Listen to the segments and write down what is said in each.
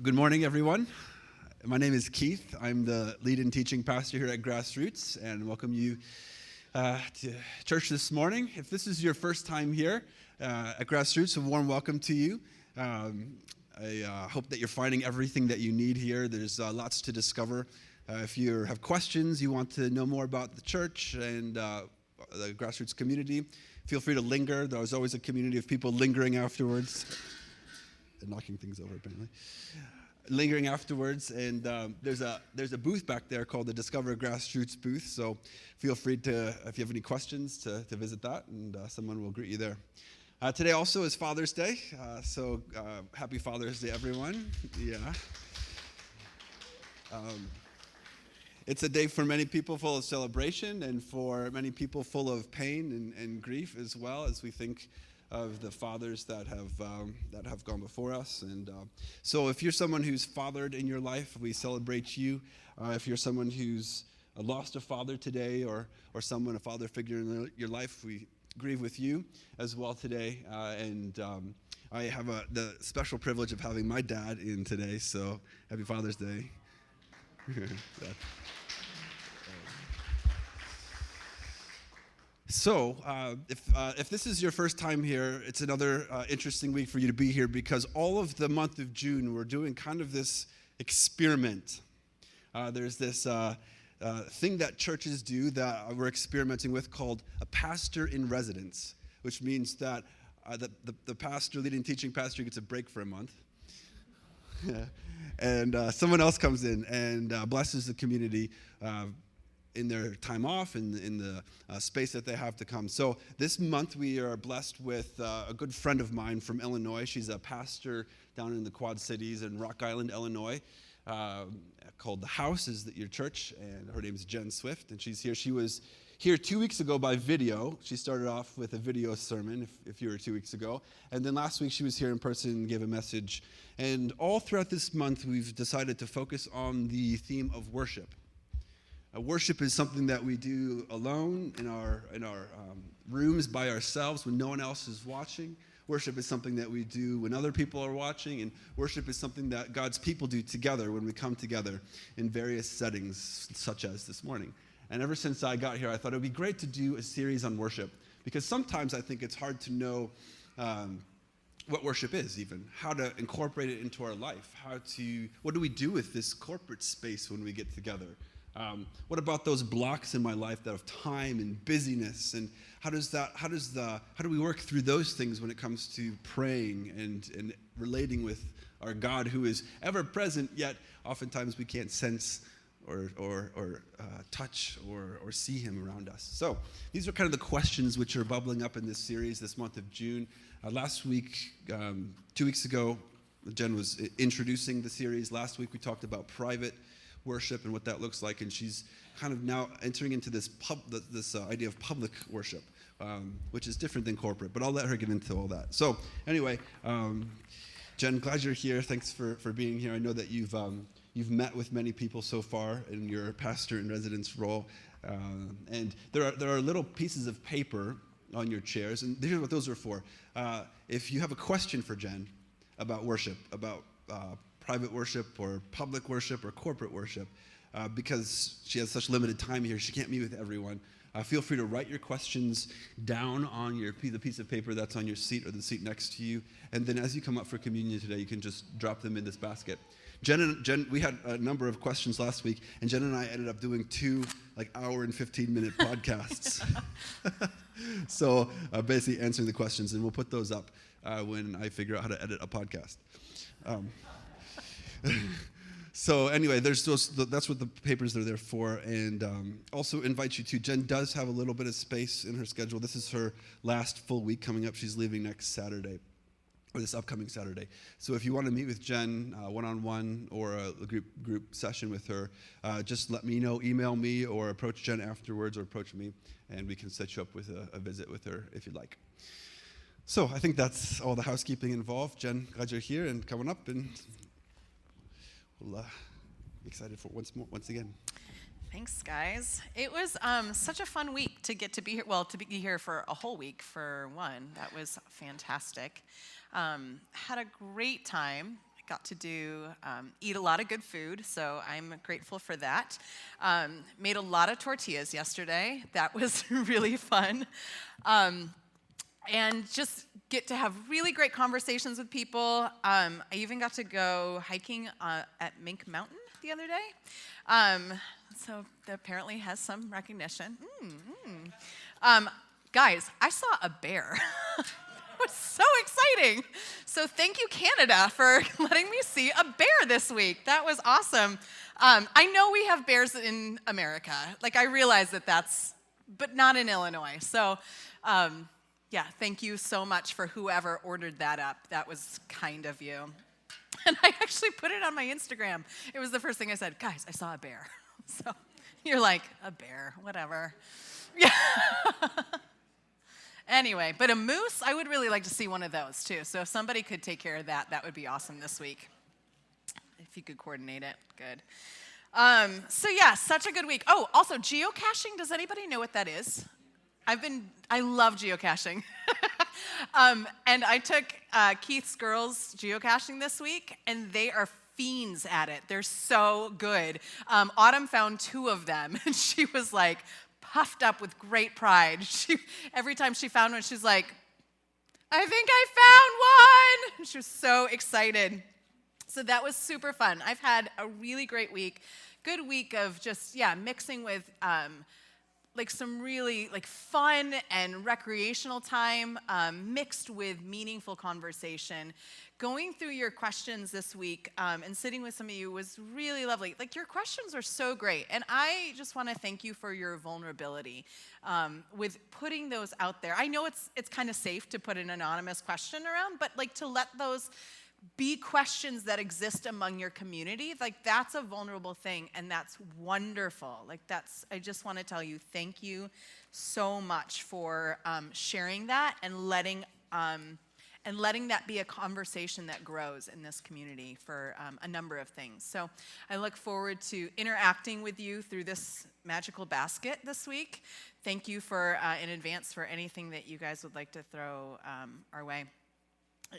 Good morning, everyone. My name is Keith. I'm the lead and teaching pastor here at Grassroots, and welcome you to church this morning. If this is your first time here at Grassroots, a warm welcome to you. I hope that you're finding everything that you need here. There's lots to discover. If you have questions, you want to know more about the church and the Grassroots community, feel free to linger. There's always a community of people lingering afterwards. Knocking things over, apparently. Lingering afterwards, and there's a booth back there called the Discover Grassroots booth, so feel free to, if you have any questions, to visit that, and someone will greet you there. Today also is Father's Day, so happy Father's Day, everyone. Yeah. It's a day for many people full of celebration, and for many people full of pain and grief as well, as we think of the fathers that have gone before us. And so if you're someone who's fathered in your life, we celebrate you. If you're someone who's lost a father today, or a father figure in your life, we grieve with you as well today. And I have the special privilege of having my dad in today, so happy Father's Day. So, if this is your first time here, it's another interesting week for you to be here, because all of the month of June, we're doing kind of this experiment. There's this thing that churches do that we're experimenting with called a pastor in residence, which means that the pastor, leading teaching pastor, gets a break for a month. And someone else comes in and blesses the community in their time off, in the space that they have to come. So this month we are blessed with a good friend of mine from Illinois. She's a pastor down in the Quad Cities in Rock Island, Illinois, called The House is your church, and her name is Jenn Swift, and she's here. She was here 2 weeks ago by video. She started off with a video sermon, if you were 2 weeks ago, and then last week she was here in person and gave a message. And all throughout this month we've decided to focus on the theme of worship. Worship is something that we do alone in our rooms by ourselves when no one else is watching. Worship is something that we do when other people are watching, and worship is something that God's people do together when we come together in various settings, such as this morning. And ever since I got here, I thought it would be great to do a series on worship, because sometimes I think it's hard to know what worship is, even how to incorporate it into our life. What do we do with this corporate space when we get together? What about those blocks in my life that have time and busyness, and how do we work through those things when it comes to praying and relating with our God, who is ever present, yet oftentimes we can't sense or touch or see him around us. So these are kind of the questions which are bubbling up in this series this month of June. Last week, 2 weeks ago, Jen was introducing the series. Last week we talked about private worship and what that looks like, and she's kind of now entering into this idea of public worship, which is different than corporate, but I'll let her get into all that. So anyway, Jen, glad you're here. Thanks for being here. I know that you've met with many people so far in your pastor in residence role, and there are little pieces of paper on your chairs, and here's what those are for. If you have a question for Jen about worship, about private worship or public worship or corporate worship, because she has such limited time here, she can't meet with everyone. Feel free to write your questions down on the piece of paper that's on your seat or the seat next to you, and then as you come up for communion today, you can just drop them in this basket. Jen, we had a number of questions last week, and Jen and I ended up doing 2 hour and 15-minute podcasts. So basically answering the questions, and we'll put those up when I figure out how to edit a podcast. So anyway, that's what the papers are there for, and also invite you to. Jen does have a little bit of space in her schedule. This is her last full week coming up. She's leaving next Saturday, or this upcoming Saturday. So if you want to meet with Jen one-on-one or a group session with her, just let me know, email me, or approach Jen afterwards, or approach me, and we can set you up with a visit with her if you'd like. So I think that's all the housekeeping involved. Jen, glad you're here and coming up, and we'll be excited for once again. Thanks, guys. It was such a fun week to get to be here. Well, to be here for a whole week for one. That was fantastic. Had a great time Got to eat a lot of good food, so I'm grateful for that. Made a lot of tortillas yesterday. That was really fun. And just get to have really great conversations with people. I even got to go hiking at Mink Mountain the other day. So that apparently has some recognition. Guys, I saw a bear. It was so exciting. So thank you, Canada, for letting me see a bear this week. That was awesome. I know we have bears in America. Like, I realize but not in Illinois. So, yeah, thank you so much for whoever ordered that up. That was kind of you. And I actually put it on my Instagram. It was the first thing I said, guys, I saw a bear. So you're like, a bear, whatever. Yeah. Anyway, but a moose, I would really like to see one of those too. So if somebody could take care of that, that would be awesome this week. If you could coordinate it, good. So yeah, such a good week. Oh, also geocaching, does anybody know what that is? I love geocaching. And I took Keith's girls geocaching this week, and they are fiends at it. They're so good. Autumn found 2 of them, and she was like puffed up with great pride. Every time she found one, she's like, I think I found one. She was so excited. So that was super fun. I've had a really great week. Good week of just, mixing with like some really like fun and recreational time mixed with meaningful conversation. Going through your questions this week and sitting with some of you was really lovely. Like, your questions are so great. And I just want to thank you for your vulnerability with putting those out there. I know it's kind of safe to put an anonymous question around, but like to let those be questions that exist among your community, like that's a vulnerable thing, and that's wonderful. Like, I just want to tell you, thank you so much for sharing that and letting that be a conversation that grows in this community for a number of things. So I look forward to interacting with you through this magical basket this week. Thank you in advance for anything that you guys would like to throw our way.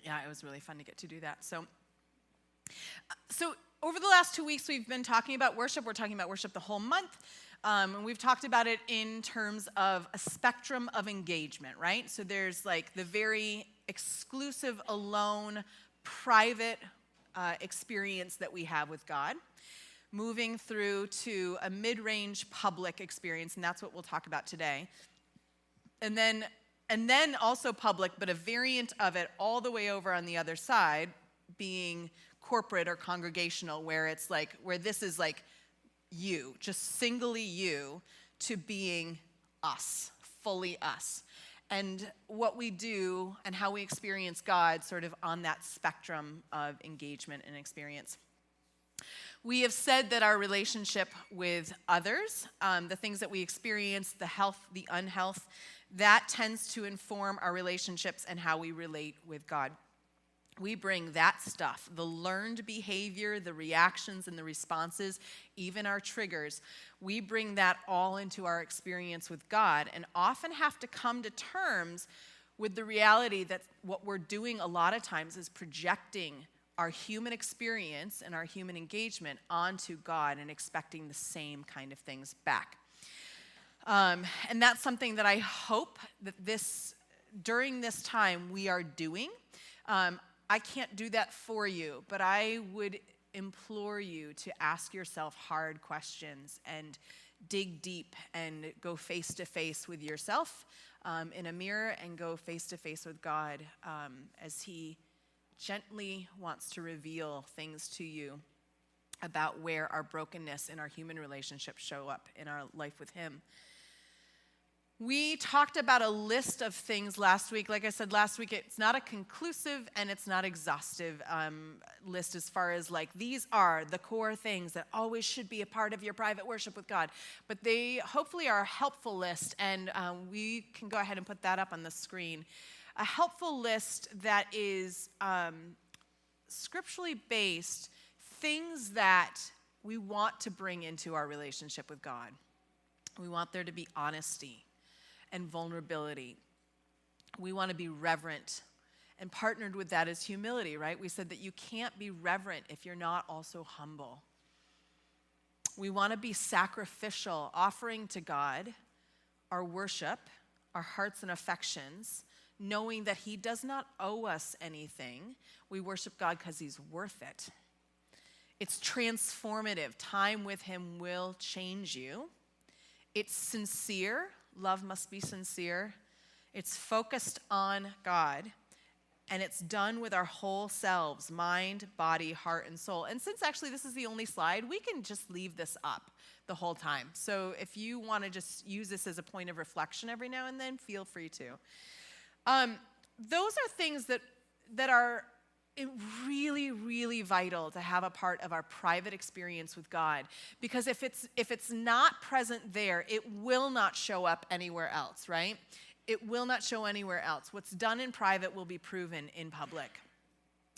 Yeah, it was really fun to get to do that. So over the last 2 weeks, we've been talking about worship. We're talking about worship the whole month. And we've talked about it in terms of a spectrum of engagement, right? So there's like the very exclusive, alone, private experience that we have with God, moving through to a mid-range public experience, and that's what we'll talk about today. And then also public, but a variant of it all the way over on the other side, being corporate or congregational, where this is like you, just singly you, to being us, fully us. And what we do and how we experience God sort of on that spectrum of engagement and experience. We have said that our relationship with others, the things that we experience, the health, the unhealth, that tends to inform our relationships and how we relate with God. We bring that stuff, the learned behavior, the reactions and the responses, even our triggers, we bring that all into our experience with God, and often have to come to terms with the reality that what we're doing a lot of times is projecting our human experience and our human engagement onto God and expecting the same kind of things back. And that's something that I hope that during this time we are doing. I can't do that for you, but I would implore you to ask yourself hard questions and dig deep and go face to face with yourself in a mirror, and go face to face with God as He gently wants to reveal things to you about where our brokenness in our human relationships show up in our life with Him. We talked about a list of things last week. Like I said last week, it's not a conclusive and it's not exhaustive list as far as like, these are the core things that always should be a part of your private worship with God. But they hopefully are a helpful list, and we can go ahead and put that up on the screen. A helpful list that is scripturally based, things that we want to bring into our relationship with God. We want there to be honesty and vulnerability. We want to be reverent And partnered with that is humility, right? We said that you can't be reverent if you're not also humble. We want to be sacrificial, offering to God our worship, our hearts and affections, knowing that he does not owe us anything. We worship God because he's worth it. It's transformative. Time with him will change you. It's sincere. Love must be sincere. It's focused on God. And it's done with our whole selves, mind, body, heart, and soul. And since actually this is the only slide, we can just leave this up the whole time. So if you want to just use this as a point of reflection every now and then, feel free to. Those are things that are really, really vital to have a part of our private experience with God. Because if it's not present there, it will not show up anywhere else, right? It will not show anywhere else. What's done in private will be proven in public.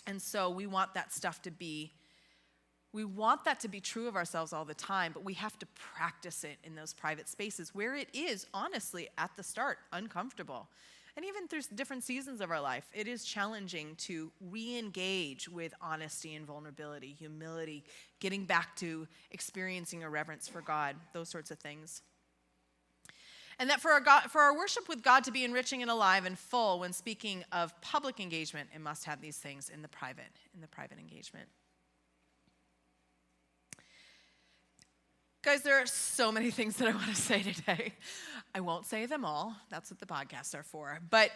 And so we want that to be true of ourselves all the time, but we have to practice it in those private spaces where it is, honestly, at the start, uncomfortable. And even through different seasons of our life, it is challenging to re-engage with honesty and vulnerability, humility, getting back to experiencing a reverence for God, those sorts of things. And that for our worship with God to be enriching and alive and full, when speaking of public engagement, it must have these things in the private engagement. Guys, there are so many things that I want to say today. I won't say them all. That's what the podcasts are for. But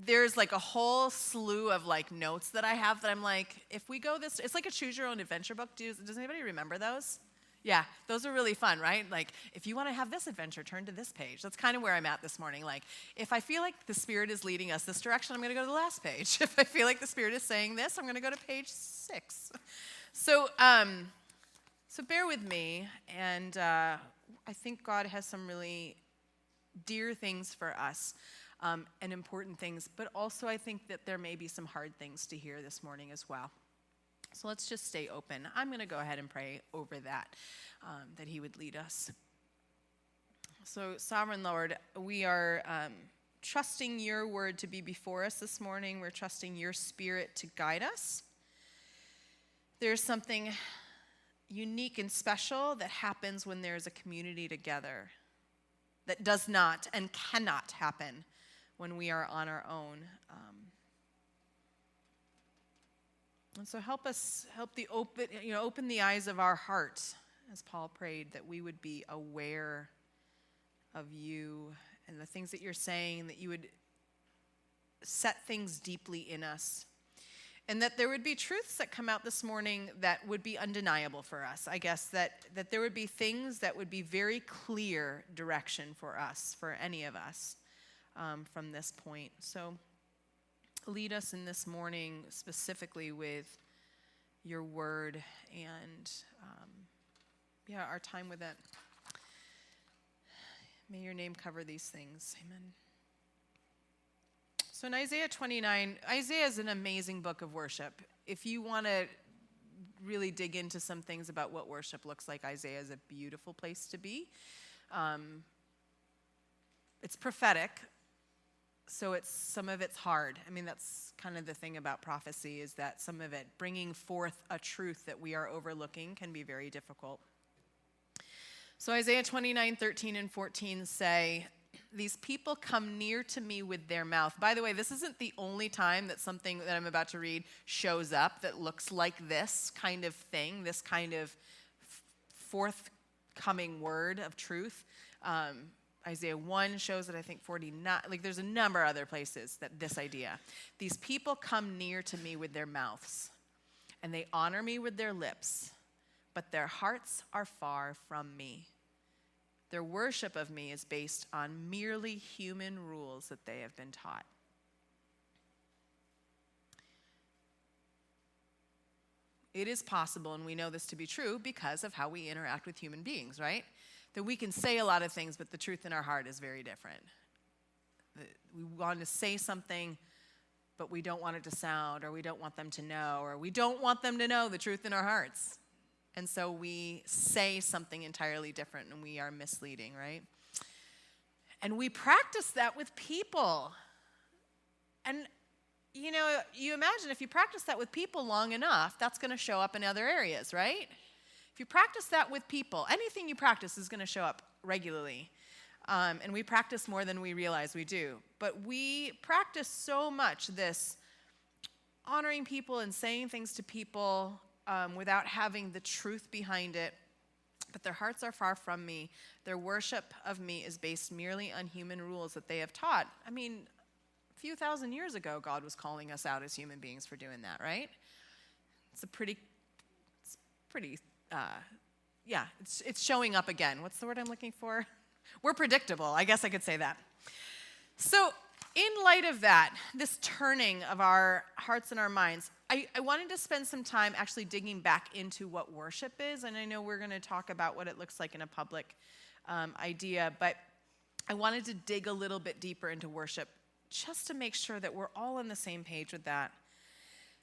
there's like a whole slew of like notes that I have that I'm like, if we go this, it's like a choose your own adventure book. Does anybody remember those? Yeah, those are really fun, right? Like, if you want to have this adventure, turn to this page. That's kind of where I'm at this morning. Like, if I feel like the Spirit is leading us this direction, I'm going to go to the last page. If I feel like the Spirit is saying this, I'm going to go to page 6. So bear with me, and I think God has some really dear things for us and important things, but also I think that there may be some hard things to hear this morning as well. So let's just stay open. I'm going to go ahead and pray over that he would lead us. So, Sovereign Lord, we are trusting your word to be before us this morning. We're trusting your Spirit to guide us. There's something unique and special that happens when there's a community together that does not and cannot happen when we are on our own. And so open the eyes of our hearts, as Paul prayed, that we would be aware of you and the things that you're saying, that you would set things deeply in us, and that there would be truths that come out this morning that would be undeniable for us. I guess that there would be things that would be very clear direction for us, for any of us, from this point. So lead us in this morning specifically with your word and, our time with it. May your name cover these things. Amen. So in Isaiah 29, Isaiah is an amazing book of worship. If you want to really dig into some things about what worship looks like, Isaiah is a beautiful place to be. It's prophetic. So some of it's hard. I mean, that's kind of the thing about prophecy, is that some of it, bringing forth a truth that we are overlooking, can be very difficult. So Isaiah 29:13 and 14 say, "These people come near to me with their mouth." By the way, this isn't the only time that something that I'm about to read shows up that looks like this kind of thing, this kind of forthcoming word of truth. Isaiah 1 shows it, I think 49. Like, there's a number of other places that this idea. These people come near to me with their mouths, and they honor me with their lips, but their hearts are far from me. Their worship of me is based on merely human rules that they have been taught. It is possible, and we know this to be true because of how we interact with human beings, right? That we can say a lot of things, but the truth in our heart is very different. We want to say something, but we don't want it to sound, or we don't want them to know, or we don't want them to know the truth in our hearts. And so we say something entirely different, and we are misleading, right? And we practice that with people. And, you imagine if you practice that with people long enough, that's going to show up in other areas, right? If you practice that with people, anything you practice is going to show up regularly. And we practice more than we realize we do. But we practice so much this honoring people and saying things to people without having the truth behind it. But their hearts are far from me. Their worship of me is based merely on human rules that they have taught. I mean, a few thousand years ago, God was calling us out as human beings for doing that, right? It's showing up again. What's the word I'm looking for? We're predictable. I guess I could say that. So in light of that, this turning of our hearts and our minds, I wanted to spend some time actually digging back into what worship is. And I know we're going to talk about what it looks like in a public idea, but I wanted to dig a little bit deeper into worship just to make sure that we're all on the same page with that.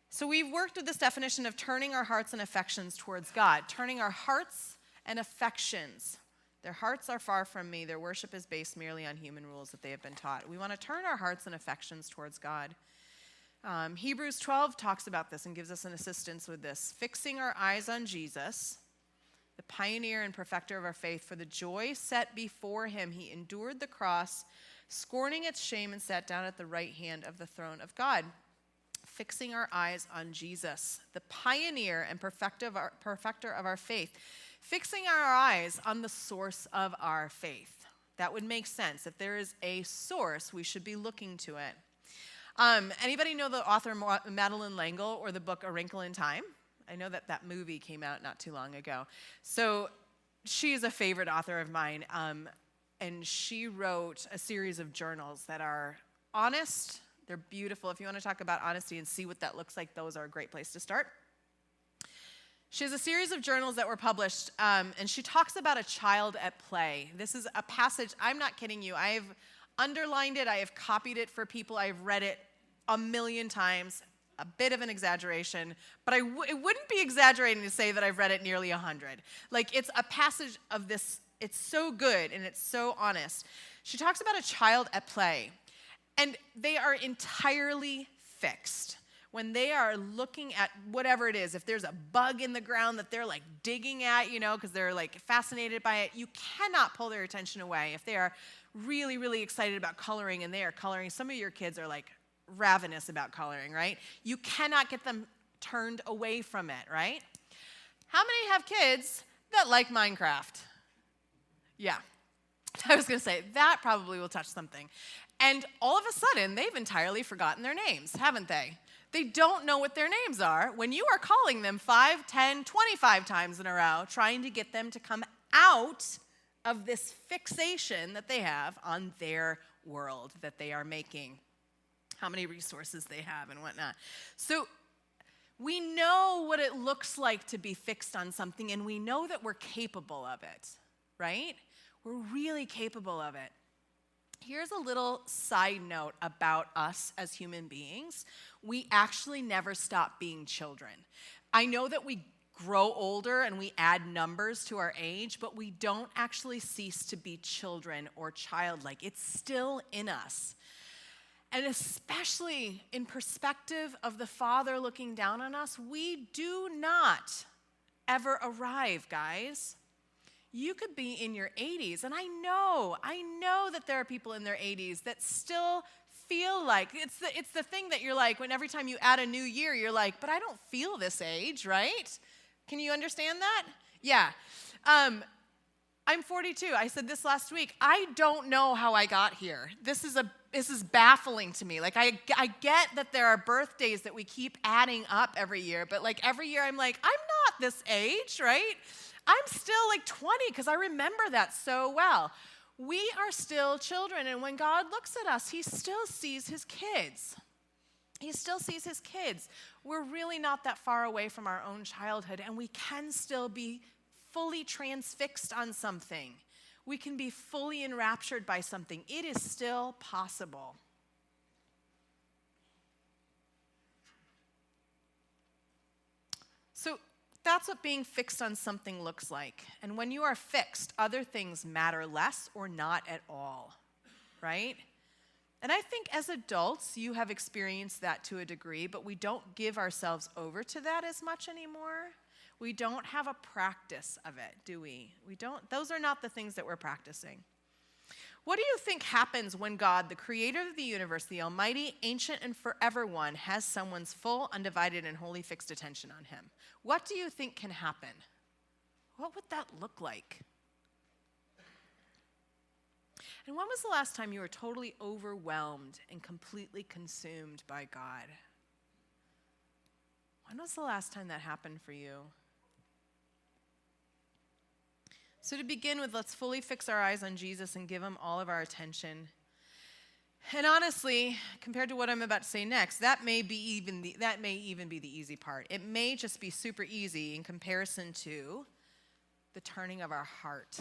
So we've worked with this definition of turning our hearts and affections towards God, turning our hearts and affections. Their hearts are far from me. Their worship is based merely on human rules that they have been taught. We want to turn our hearts and affections towards God. Hebrews 12 talks about this and gives us an assistance with this. Fixing our eyes on Jesus, the pioneer and perfecter of our faith, for the joy set before him, he endured the cross, scorning its shame, and sat down at the right hand of the throne of God. Fixing our eyes on Jesus, the pioneer and perfecter of our faith. Fixing our eyes on the source of our faith. That would make sense. If there is a source, we should be looking to it. Anybody know the author Madeleine L'Engle or the book A Wrinkle in Time? I know that movie came out not too long ago. So she is a favorite author of mine, and she wrote a series of journals that are honest. They're beautiful. If you want to talk about honesty and see what that looks like, those are a great place to start. She has a series of journals that were published, and she talks about a child at play. This is a passage, I'm not kidding you. I have underlined it. I have copied it for people. I've read it a million times, a bit of an exaggeration, but it wouldn't be exaggerating to say that I've read it nearly 100. Like, it's a passage of this, it's so good, and it's so honest. She talks about a child at play, and they are entirely fixed. When they are looking at whatever it is, if there's a bug in the ground that they're like digging at, because they're like fascinated by it, you cannot pull their attention away. If they are really, really excited about coloring and they are coloring, some of your kids are like ravenous about coloring, right? You cannot get them turned away from it, right? How many have kids that like Minecraft? Yeah. I was going to say, that probably will touch something. And all of a sudden, they've entirely forgotten their names, haven't they? They don't know what their names are when you are calling them 5, 10, 25 times in a row, trying to get them to come out of this fixation that they have on their world that they are making, how many resources they have and whatnot. So we know what it looks like to be fixed on something, and we know that we're capable of it, right? We're really capable of it. Here's a little side note about us as human beings. We actually never stop being children. I know that we grow older and we add numbers to our age, but we don't actually cease to be children or childlike. It's still in us. And especially in perspective of the Father looking down on us, we do not ever arrive, guys. You could be in your 80s, and I know that there are people in their 80s that still feel like, it's the thing that you're like, when every time you add a new year, you're like, but I don't feel this age, right? Can you understand that? Yeah. I'm 42. I said this last week. I don't know how I got here. This is baffling to me. Like, I get that there are birthdays that we keep adding up every year, but like every year I'm like, I'm not this age, right? I'm still like 20 because I remember that so well. We are still children, and when God looks at us, he still sees his kids. He still sees his kids. We're really not that far away from our own childhood, and we can still be fully transfixed on something. We can be fully enraptured by something. It is still possible. So that's what being fixed on something looks like. And when you are fixed, other things matter less or not at all, right? And I think as adults, you have experienced that to a degree, but we don't give ourselves over to that as much anymore. We don't have a practice of it, do we? Those are not the things that we're practicing. What do you think happens when God, the creator of the universe, the almighty, ancient, and forever one, has someone's full, undivided, and wholly fixed attention on him? What do you think can happen? What would that look like? And when was the last time you were totally overwhelmed and completely consumed by God? When was the last time that happened for you? So to begin with, let's fully fix our eyes on Jesus and give him all of our attention. And honestly, compared to what I'm about to say next, that may even be the easy part. It may just be super easy in comparison to the turning of our heart.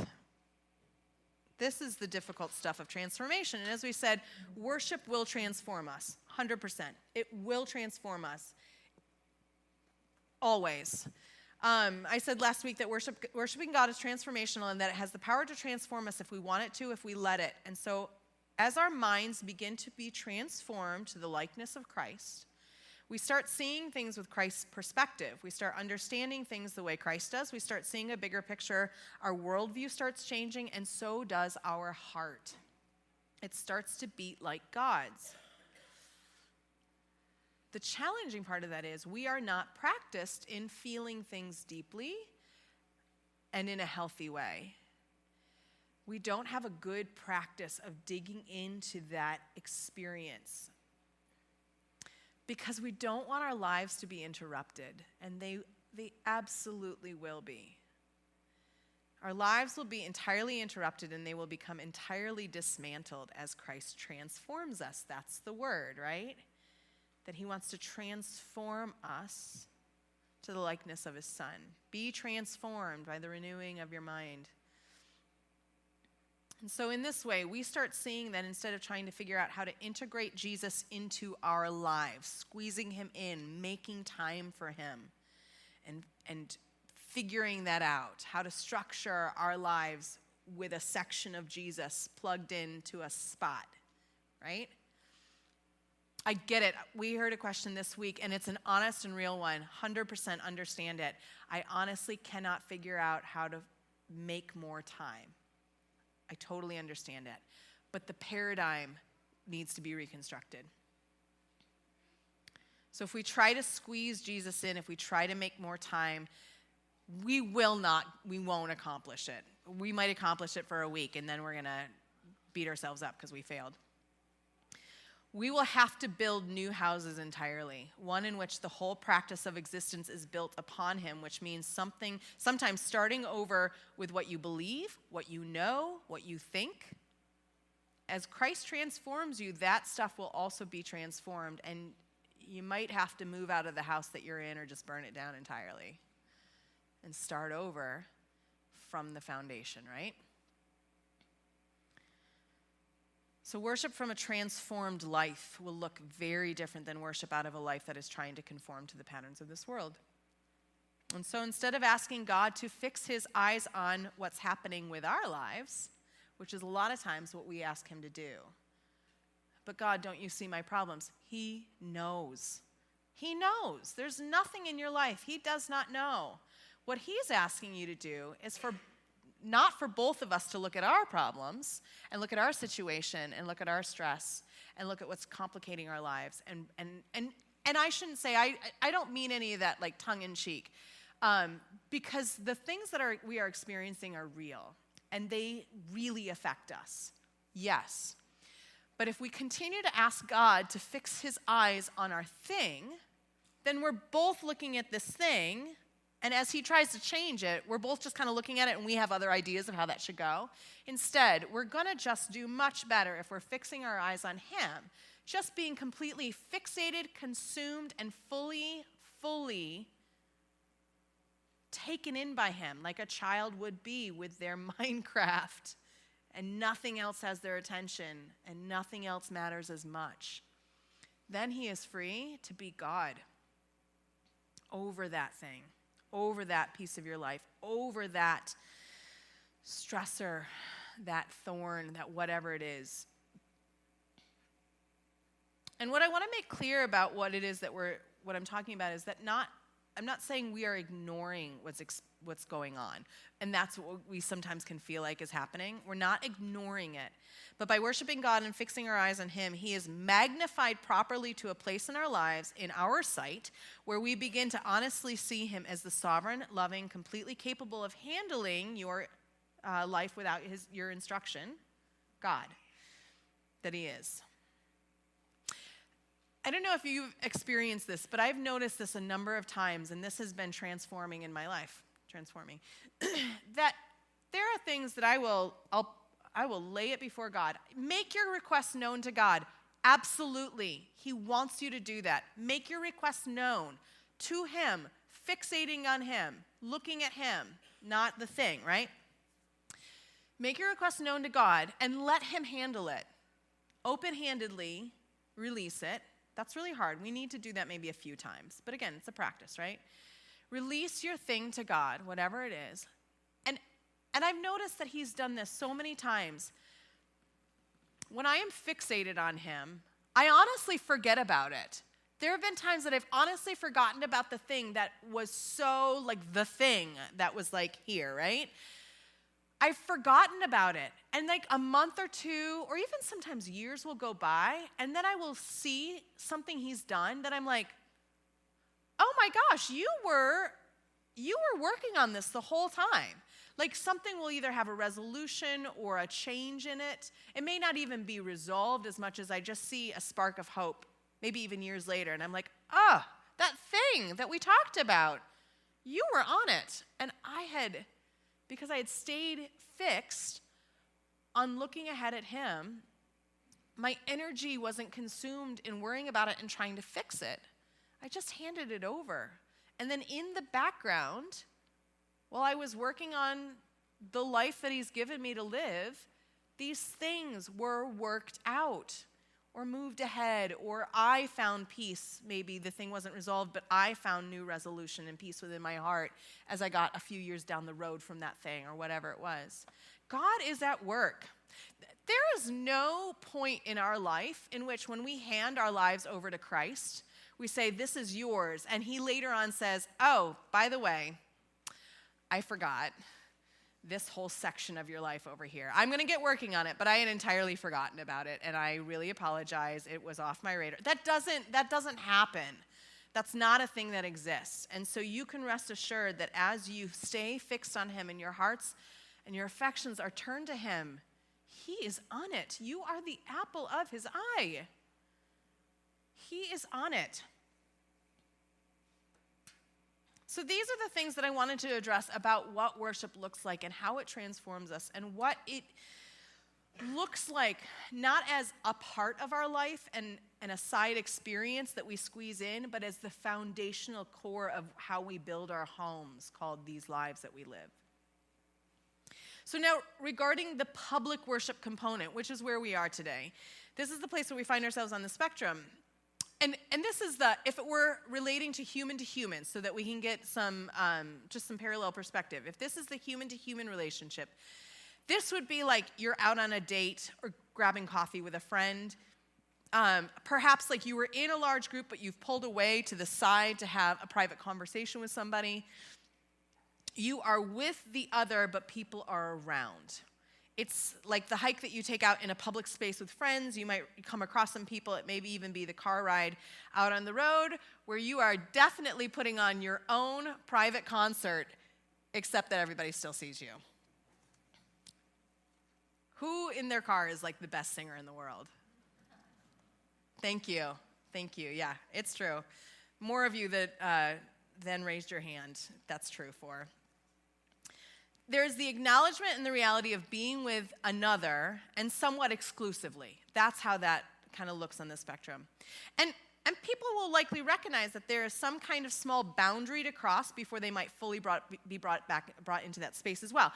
This is the difficult stuff of transformation. And as we said, worship will transform us, 100%. It will transform us, always. I said last week that worshiping God is transformational and that it has the power to transform us if we want it to, if we let it. And so as our minds begin to be transformed to the likeness of Christ, we start seeing things with Christ's perspective. We start understanding things the way Christ does. We start seeing a bigger picture. Our worldview starts changing, and so does our heart. It starts to beat like God's. The challenging part of that is we are not practiced in feeling things deeply and in a healthy way. We don't have a good practice of digging into that experience because we don't want our lives to be interrupted, and they absolutely will be. Our lives will be entirely interrupted, and they will become entirely dismantled as Christ transforms us. That's the word, right? That he wants to transform us to the likeness of his Son. Be transformed by the renewing of your mind. And so in this way, we start seeing that instead of trying to figure out how to integrate Jesus into our lives, squeezing him in, making time for him, and figuring that out, how to structure our lives with a section of Jesus plugged into a spot, right? I get it. We heard a question this week, and it's an honest and real one. 100% understand it. I honestly cannot figure out how to make more time. I totally understand it. But the paradigm needs to be reconstructed. So if we try to squeeze Jesus in, if we try to make more time, we won't accomplish it. We might accomplish it for a week, and then we're going to beat ourselves up because we failed. We will have to build new houses entirely, one in which the whole practice of existence is built upon him, which means sometimes starting over with what you believe, what you know, what you think. As Christ transforms you, that stuff will also be transformed, and you might have to move out of the house that you're in or just burn it down entirely and start over from the foundation, right? So worship from a transformed life will look very different than worship out of a life that is trying to conform to the patterns of this world. And so instead of asking God to fix his eyes on what's happening with our lives, which is a lot of times what we ask him to do, but God, don't you see my problems? He knows. He knows. There's nothing in your life he does not know. What he's asking you to do is not for both of us to look at our problems and look at our situation and look at our stress and look at what's complicating our lives. And I shouldn't say, I don't mean any of that like tongue in cheek, because the things that we are experiencing are real and they really affect us. Yes. But if we continue to ask God to fix his eyes on our thing, then we're both looking at this thing, and as he tries to change it, we're both just kind of looking at it and we have other ideas of how that should go. Instead, we're going to just do much better if we're fixing our eyes on him, just being completely fixated, consumed, and fully taken in by him like a child would be with their Minecraft, and nothing else has their attention and nothing else matters as much. Then he is free to be God over that thing, over that piece of your life, over that stressor, that thorn, that whatever it is. And what I want to make clear about what it is that what I'm talking about is that I'm not saying we are ignoring what's going on. And that's what we sometimes can feel like is happening. We're not ignoring it. But by worshiping God and fixing our eyes on him, he is magnified properly to a place in our lives, in our sight, where we begin to honestly see him as the sovereign, loving, completely capable of handling your life without your instruction, God, that he is. I don't know if you've experienced this, but I've noticed this a number of times, and this has been transforming in my life, that there are things that I will lay it before God. Make your requests known to God. Absolutely. He wants you to do that. Make your requests known to him, fixating on him, looking at him, not the thing, right? Make your requests known to God and let him handle it. Open-handedly release it. That's really hard. We need to do that maybe a few times. But again, it's a practice, right? Release your thing to God, whatever it is. And I've noticed that he's done this so many times. When I am fixated on him, I honestly forget about it. There have been times that I've honestly forgotten about the thing that was so, like, the thing that was, like, here, right? I've forgotten about it. And like a month or two, or even sometimes years will go by, and then I will see something he's done that I'm like, oh my gosh, you were working on this the whole time. Like something will either have a resolution or a change in it. It may not even be resolved as much as I just see a spark of hope, maybe even years later. And I'm like, that thing that we talked about, you were on it. And because I had stayed fixed on looking ahead at him, my energy wasn't consumed in worrying about it and trying to fix it. I just handed it over. And then in the background, while I was working on the life that he's given me to live, these things were worked out or moved ahead, or I found peace. Maybe the thing wasn't resolved, but I found new resolution and peace within my heart as I got a few years down the road from that thing or whatever it was. God is at work. There is no point in our life in which when we hand our lives over to Christ, we say, this is yours. And he later on says, oh, by the way, I forgot this whole section of your life over here. I'm going to get working on it, but I had entirely forgotten about it, and I really apologize. It was off my radar. That doesn't happen. That's not a thing that exists. And so you can rest assured that as you stay fixed on him and your hearts and your affections are turned to him, he is on it. You are the apple of his eye. He is on it. So these are the things that I wanted to address about what worship looks like and how it transforms us and what it looks like, not as a part of our life and a side experience that we squeeze in, but as the foundational core of how we build our homes, called these lives that we live. So now, regarding the public worship component, which is where we are today, this is the place where we find ourselves on the spectrum. And this is if it were relating to human, so that we can get just some parallel perspective. If this is the human-to-human relationship, this would be like you're out on a date or grabbing coffee with a friend. Perhaps like you were in a large group, but you've pulled away to the side to have a private conversation with somebody. You are with the other, but people are around. It's like the hike that you take out in a public space with friends. You might come across some people. It may even be the car ride out on the road where you are definitely putting on your own private concert, except that everybody still sees you. Who in their car is like the best singer in the world? Thank you. Yeah, it's true. More of you that then raised your hand, that's true for. There's the acknowledgement and the reality of being with another and somewhat exclusively. That's how that kind of looks on the spectrum. And people will likely recognize that there is some kind of small boundary to cross before they might fully be brought into that space as well.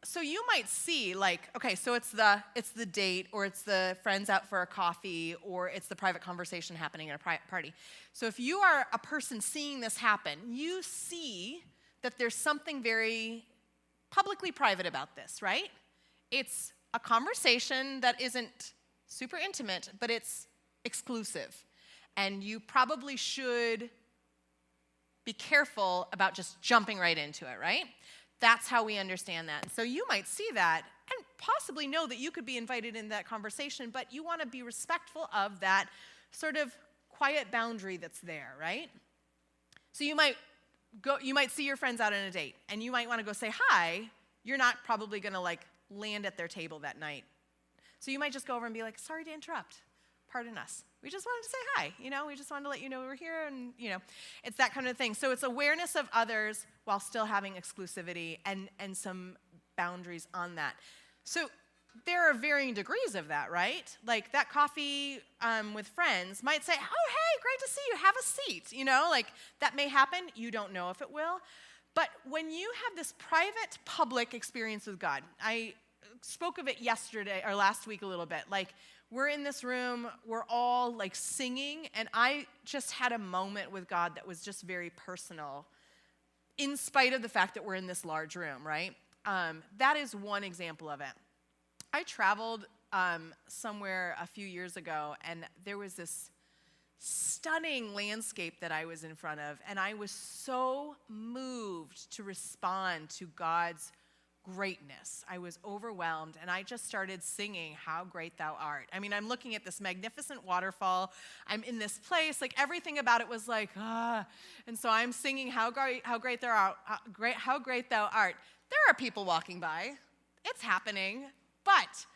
So you might see okay, so it's the date, or it's the friends out for a coffee, or it's the private conversation happening at a party. So if you are a person seeing this happen, you see that there's something very publicly private about this, right? It's a conversation that isn't super intimate, but it's exclusive. And you probably should be careful about just jumping right into it, right? That's how we understand that. So you might see that and possibly know that you could be invited in that conversation, but you want to be respectful of that sort of quiet boundary that's there, right? So you might see your friends out on a date, and you might want to go say hi. You're not probably going to land at their table that night. So you might just go over and be like, sorry to interrupt. Pardon us. We just wanted to say hi. We just wanted to let you know we're here, and it's that kind of thing. So it's awareness of others while still having exclusivity and some boundaries on that. So there are varying degrees of that, right? Like that coffee with friends might say, oh, hey, great to see you. Have a seat. That may happen. You don't know if it will. But when you have this private, public experience with God, I spoke of it yesterday or last week a little bit. We're in this room, we're all singing, and I just had a moment with God that was just very personal, in spite of the fact that we're in this large room, right? That is one example of it. I traveled somewhere a few years ago, and there was this stunning landscape that I was in front of, and I was so moved to respond to God's greatness. I was overwhelmed, and I just started singing, How Great Thou Art. I mean, I'm looking at this magnificent waterfall. I'm in this place, everything about it was and so I'm singing, How great thou art, how great thou art. There are people walking by. It's happening, but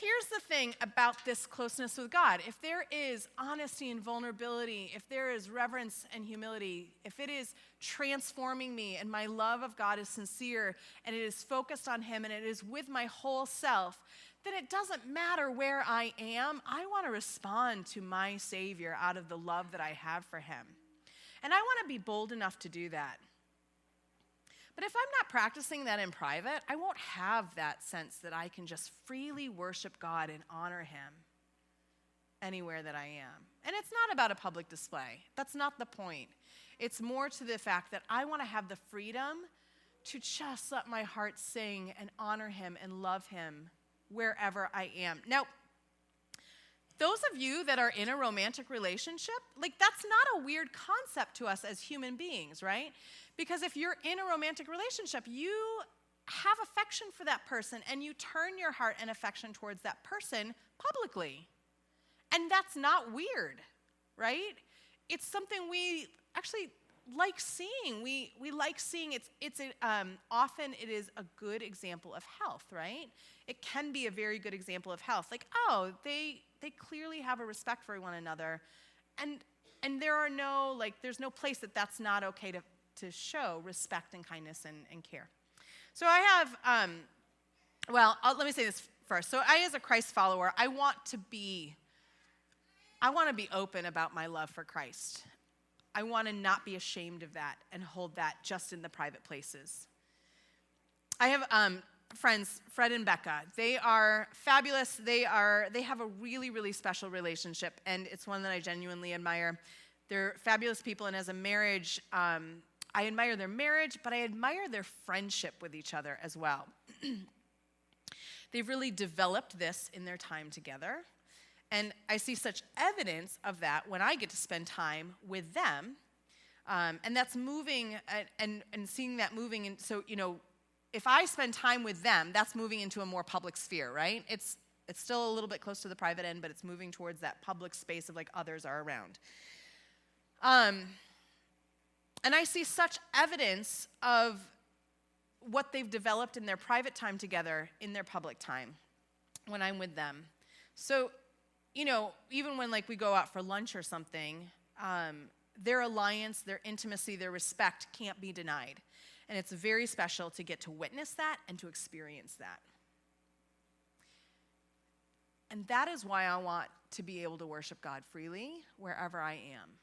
here's the thing about this closeness with God. If there is honesty and vulnerability, if there is reverence and humility, if it is transforming me and my love of God is sincere and it is focused on Him and it is with my whole self, then it doesn't matter where I am. I want to respond to my Savior out of the love that I have for Him. And I want to be bold enough to do that. But if I'm not practicing that in private, I won't have that sense that I can just freely worship God and honor Him anywhere that I am. And it's not about a public display. That's not the point. It's more to the fact that I want to have the freedom to just let my heart sing and honor Him and love Him wherever I am. Now, those of you that are in a romantic relationship, that's not a weird concept to us as human beings, right? Because if you're in a romantic relationship, you have affection for that person and you turn your heart and affection towards that person publicly. And that's not weird, right? It's something we actually like seeing. We like seeing often it is a good example of health, right? It can be a very good example of health. They clearly have a respect for one another. And there are there's no place that's not okay to show respect and kindness and care. So I have, let me say this first. So I, as a Christ follower, I want to be open about my love for Christ. I want to not be ashamed of that and hold that just in the private places. I have friends, Fred and Becca. They are fabulous. They have a really, really special relationship, and it's one that I genuinely admire. They're fabulous people, and as a marriage, I admire their marriage, but I admire their friendship with each other as well. They've really developed this in their time together. And I see such evidence of that when I get to spend time with them. And that's moving and seeing that moving. And so, if I spend time with them, that's moving into a more public sphere, right? It's still a little bit close to the private end, but it's moving towards that public space of others are around. And I see such evidence of what they've developed in their private time together in their public time when I'm with them. So, even when we go out for lunch or something, their alliance, their intimacy, their respect can't be denied. And it's very special to get to witness that and to experience that. And that is why I want to be able to worship God freely wherever I am.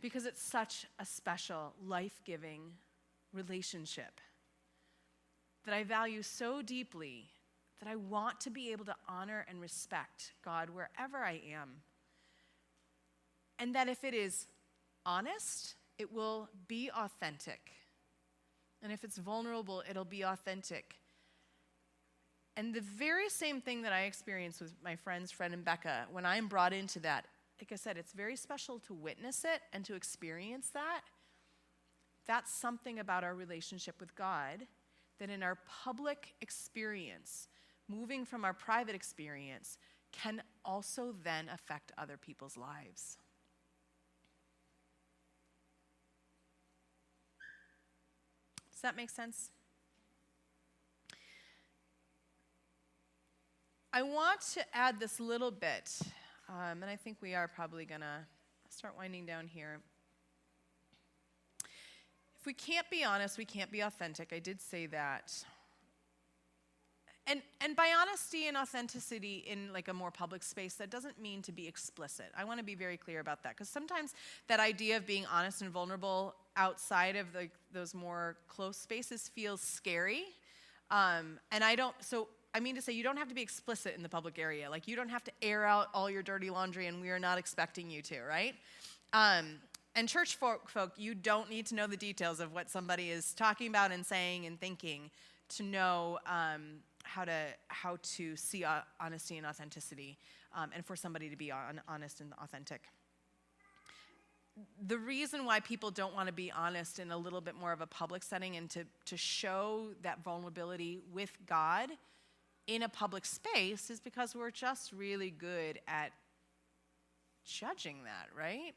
Because it's such a special, life-giving relationship that I value so deeply that I want to be able to honor and respect God wherever I am. And that if it is honest, it will be authentic. And if it's vulnerable, it'll be authentic. And the very same thing that I experienced with my friends, Fred and Becca, when I'm brought into that, like I said, it's very special to witness it and to experience that. That's something about our relationship with God that in our public experience, moving from our private experience, can also then affect other people's lives. Does that make sense? I want to add this little bit, and I think we are probably going to start winding down here. If we can't be honest, we can't be authentic. I did say that. And by honesty and authenticity in like a more public space, that doesn't mean to be explicit. I want to be very clear about that, because sometimes that idea of being honest and vulnerable outside of those more close spaces feels scary. I mean to say, you don't have to be explicit in the public area. Like, you don't have to air out all your dirty laundry, and we are not expecting you to, right? And church folk, you don't need to know the details of what somebody is talking about and saying and thinking to know how to see honesty and authenticity, and for somebody to be honest and authentic. The reason why people don't want to be honest in a little bit more of a public setting and to show that vulnerability with God in a public space is because we're just really good at judging that, right?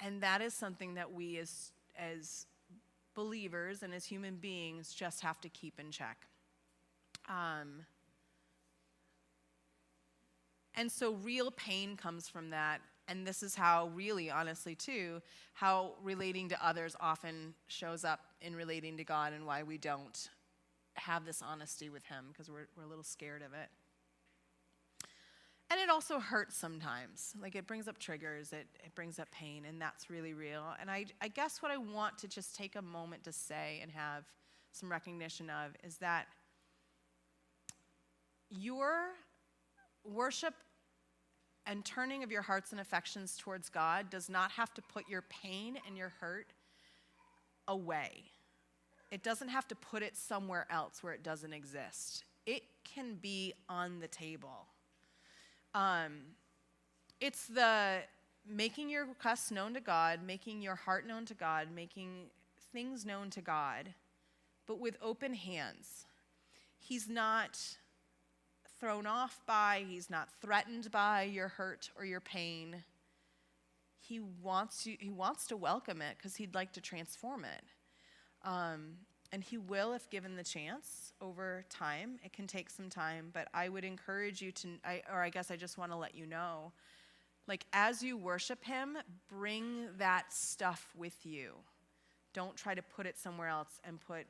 And that is something that we as believers and as human beings just have to keep in check. And so real pain comes from that. And this is how really, honestly, too, how relating to others often shows up in relating to God, and why we don't have this honesty with him, because we're a little scared of it. And it also hurts sometimes. Like, it brings up triggers, it brings up pain, and that's really real. And I guess what I want to just take a moment to say and have some recognition of is that your worship and turning of your hearts and affections towards God does not have to put your pain and your hurt away. It doesn't have to put it somewhere else where it doesn't exist. It can be on the table. It's the making your requests known to God, making your heart known to God, making things known to God, but with open hands. He's not thrown off by, he's not threatened by your hurt or your pain. He wants to welcome it because he'd like to transform it. And he will if given the chance over time. It can take some time, but I would encourage you to, I guess I just want to let you know, like, as you worship him, bring that stuff with you. Don't try to put it somewhere else and put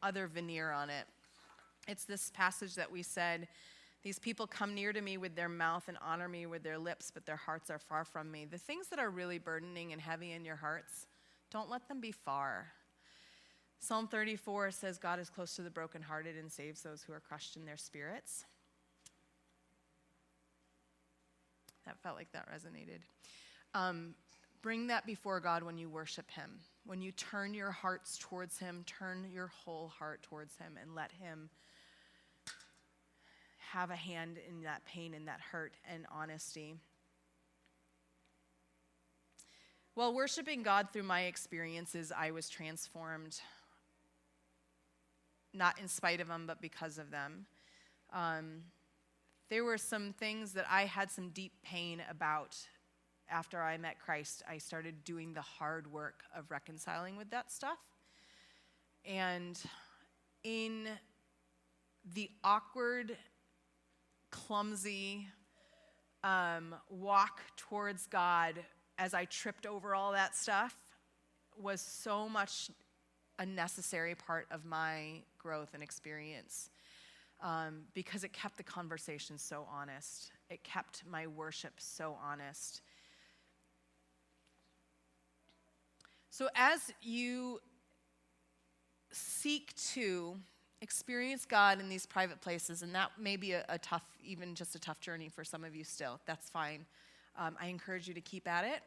other veneer on it. It's this passage that we said, these people come near to me with their mouth and honor me with their lips, but their hearts are far from me. The things that are really burdening and heavy in your hearts, don't let them be far. Psalm 34 says, God is close to the brokenhearted and saves those who are crushed in their spirits. That felt like that resonated. Bring that before God when you worship him. When you turn your hearts towards him, turn your whole heart towards him and let him have a hand in that pain and that hurt and honesty. While worshiping God through my experiences, I was transformed. Not in spite of them, but because of them. There were some things that I had some deep pain about. After I met Christ, I started doing the hard work of reconciling with that stuff. And in the awkward, clumsy walk towards God as I tripped over all that stuff was so much a necessary part of my growth and experience, because it kept the conversation so honest. It kept my worship so honest. So as you seek to experience God in these private places, and that may be a tough, even just a tough journey for some of you still, that's fine. I encourage you to keep at it,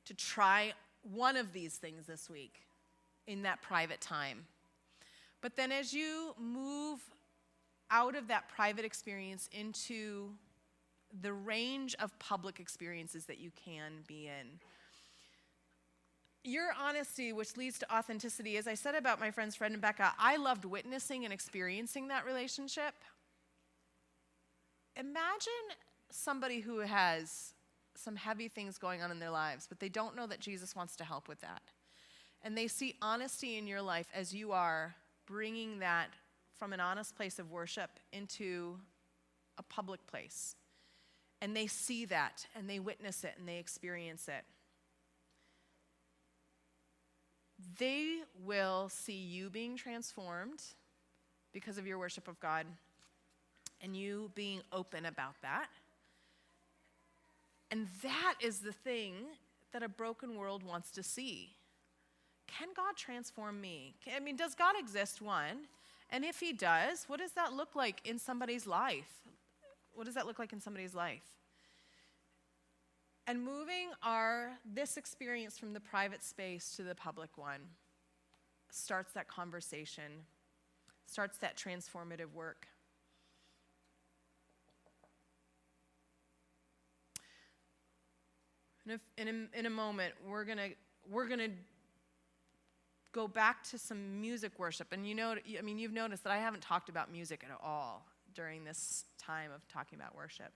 to try one of these things this week in that private time. But then as you move out of that private experience into the range of public experiences that you can be in, your honesty, which leads to authenticity, as I said about my friend's Fred and Becca, I loved witnessing and experiencing that relationship. Imagine somebody who has some heavy things going on in their lives, but they don't know that Jesus wants to help with that. And they see honesty in your life as you are bringing that from an honest place of worship into a public place. And they see that, and they witness it, and they experience it. They will see you being transformed because of your worship of God, and you being open about that. And that is the thing that a broken world wants to see. Can God transform me? Does God exist, one? And if he does, what does that look like in somebody's life? What does that look like in somebody's life? And moving this experience from the private space to the public one starts that conversation, starts that transformative work. In a moment, we're gonna go back to some music worship. And you've noticed that I haven't talked about music at all during this time of talking about worship,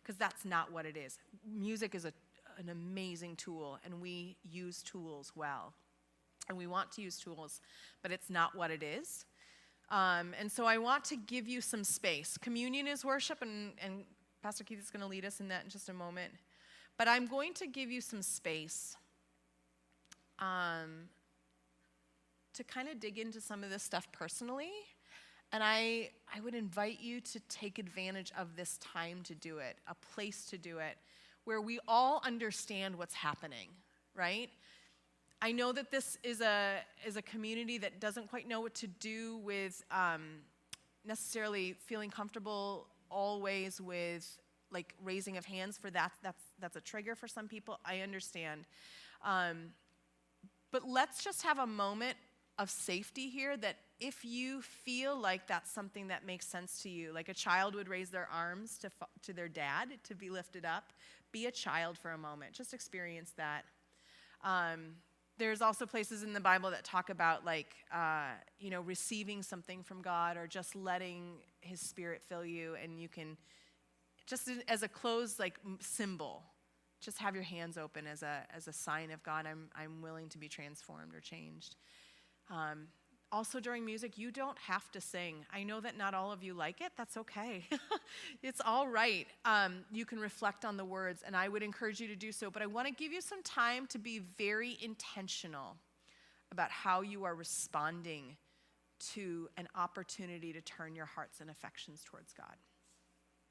because that's not what it is. Music is an amazing tool, and we use tools well. And we want to use tools, but it's not what it is. And so I want to give you some space. Communion is worship, and Pastor Keith is going to lead us in that in just a moment. But I'm going to give you some space to kind of dig into some of this stuff personally. And I would invite you to take advantage of this time to do it, a place to do it, where we all understand what's happening, right? I know that this is a community that doesn't quite know what to do with necessarily feeling comfortable always with like raising of hands for that. That's a trigger for some people. I understand. But let's just have a moment of safety here, that if you feel like that's something that makes sense to you, like a child would raise their arms to their dad to be lifted up, be a child for a moment. Just experience that. There's also places in the Bible that talk about receiving something from God, or just letting his spirit fill you, and you can, just as a closed symbol, just have your hands open as a sign of God, I'm willing to be transformed or changed. Also during music, you don't have to sing. I know that not all of you like it. That's okay. It's all right. You can reflect on the words, and I would encourage you to do so. But I want to give you some time to be very intentional about how you are responding to an opportunity to turn your hearts and affections towards God.